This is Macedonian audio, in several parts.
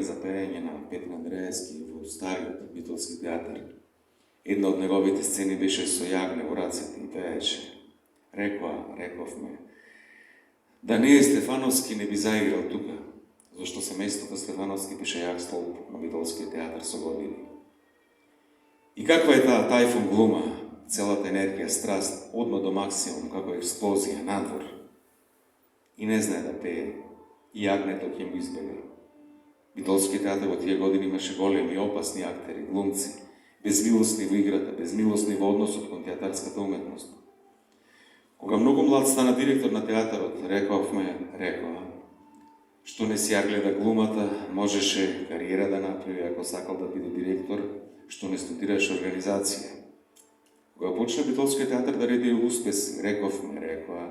за пеење на Петр Андреевски во стариот битолски театар. Една од неговите сцени беше со јагне во рацете и пееше: рековме, да не е Стефановски не би заиграл тука, зашто семејството Стефановски беше јак столб на битолскиот театар со години. И каква е таа тајфун глума, целата енергија, страст, одма до максимум, како експлозија, надвор. И не знае да пее, и јагнето ќе му избега. Битолскиот театар во тие години имаше големи и опасни актери, глумци, безмилосни во играта, безмилосни во односот кон театарската уметност. Кога многу млад стана директор на театарот, рекла, што не си ја гледа глумата, можеше кариера да направи ако сакал да биде директор, што не студираше организација. Кога почна Битолскиот театар да реди успес, рекла,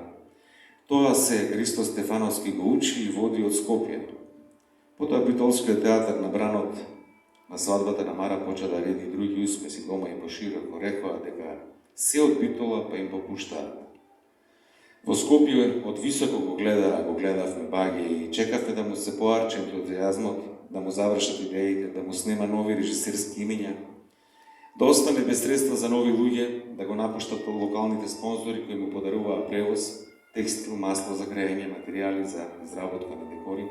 тоа се Христо Стефановски го учи и води од Скопје. Потоа Битолскиот театар на бранот на свадбата на Мара поча да реди други успеси дома и пошироко. Рекоа дека се од Битола па им попуштаат. Во Скопје од високо го гледавме Баге и чекавме да му се поарче ентузијазмот, да му завршат идеите, да му снема нови режисерски имиња, да остане без средства за нови луѓе, да го напуштат локалните спонзори кои му подаруваа превоз, текстил, масло за грејење, материјали за изработка на декори,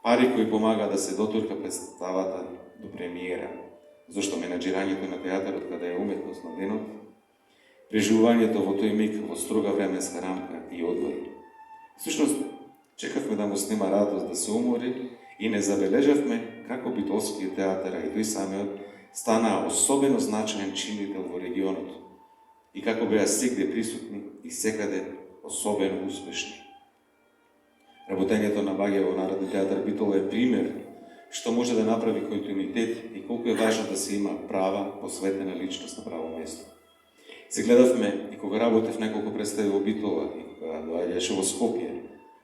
пари кои помага да се дотурка представата до премиера, зашто менаџирањето на театарот каде е уметност на денот, преживувањето во тој миг во строга временска рамка и одвој. Всушност, чекавме да му снема радост да се умори и не забележавме како Битолскиот театар и тој самиот стана особено значаен чинител во регионот и како беа сегде присутни и секаде особено успешни. Работењето на Баге во Народен театар Битола е пример што може да направи континуитет и колку е важно да се има права, посветена личност на право место. Се гледавме и кога работев неколку представи во Битола и кога доаѓаше во Скопје,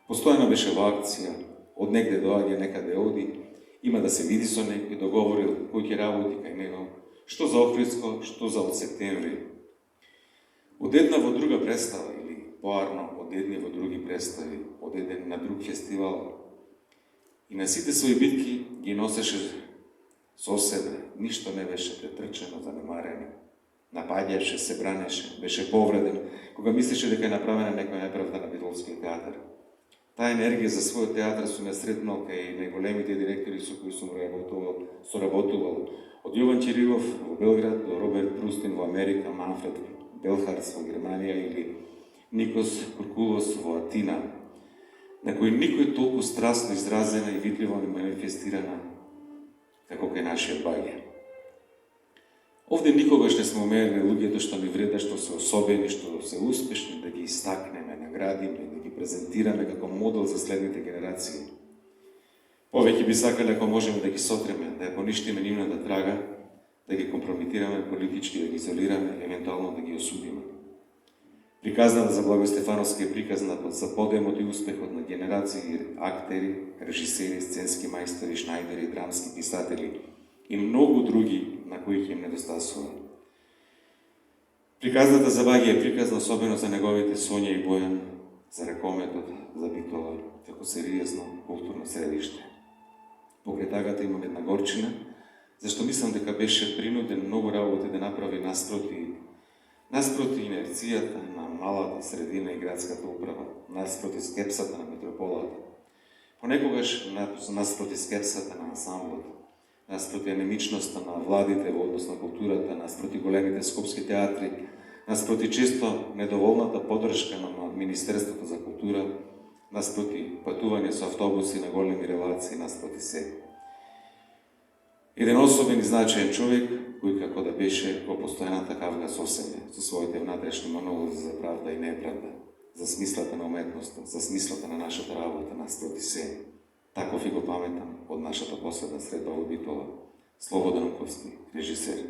постојано беше во акција, од негде доаѓа, некаде оди, има да се види со некој, договорил кој ќе работи кај него, што за Охридско, што за од септември. Од една во друга представа, или поарно од едни во други представи, од еден на друг фестивал, и на сите своји битки ги носеше со себе, ништо не беше претрчено, занемарено. Напаѓаше, се бранеше, беше повреден, кога мислеше дека е направена некоја неправда на Битолскиот театар. Таа енергија за својот театар сум ја сретнал кај најголемите директори со кои сум соработувал, од Јован Чирилов во Белград до Роберт Прустин во Америка, Манфред Белхарц во Германија или Никос Куркулос во Атина, на кој никој толку страстно изразена и видливо не манифестирана како кај нашиот Баге. Овде никогаш не сме умееле луѓето што ни вреда, што се особени, што се успешни, да ги истакнеме, наградиме, да ги презентираме како модел за следните генерации. Повеќе би сакале ако можеме да ги сотреме, да ја поништиме нивната трага, да ги компрометираме политички, да ги изолираме, евентуално да ги осудиме. Приказната за Благој Стефановски е приказна за подемот и успехот на генерации актери, режисери, сценски мајстори, шнајдери, драмски писатели и многу други на кои ќе им недостасува. Приказната за Баге е приказна особено за неговите Сонја и Бојан, за рекометот, за Битола, како сериозно културно средиште. Покрај тагата имам една горчина, зашто мислам дека беше принуден многу работи да направи наспроти инерцијата на малата средина и градската управа, наспроти скепсата на метрополата. Понекогаш наспроти скепсата на ансамблот, наспроти анемичноста на владите во однос на културата, наспроти големите скопски театри, наспроти често недоволната поддршка на Министерството за култура, наспроти патување со автобуси на големи релации, наспроти се. Еден особен и значаен човек, кој како да беше во постојаната кавга со себе, со своите внатрешни монолози за правда и неправда, за смислата на уметноста, за смислата на нашата работа, наспроти се. Таков и го паметам од нашата последна средба во Битола. Слободан Унковски, режисер.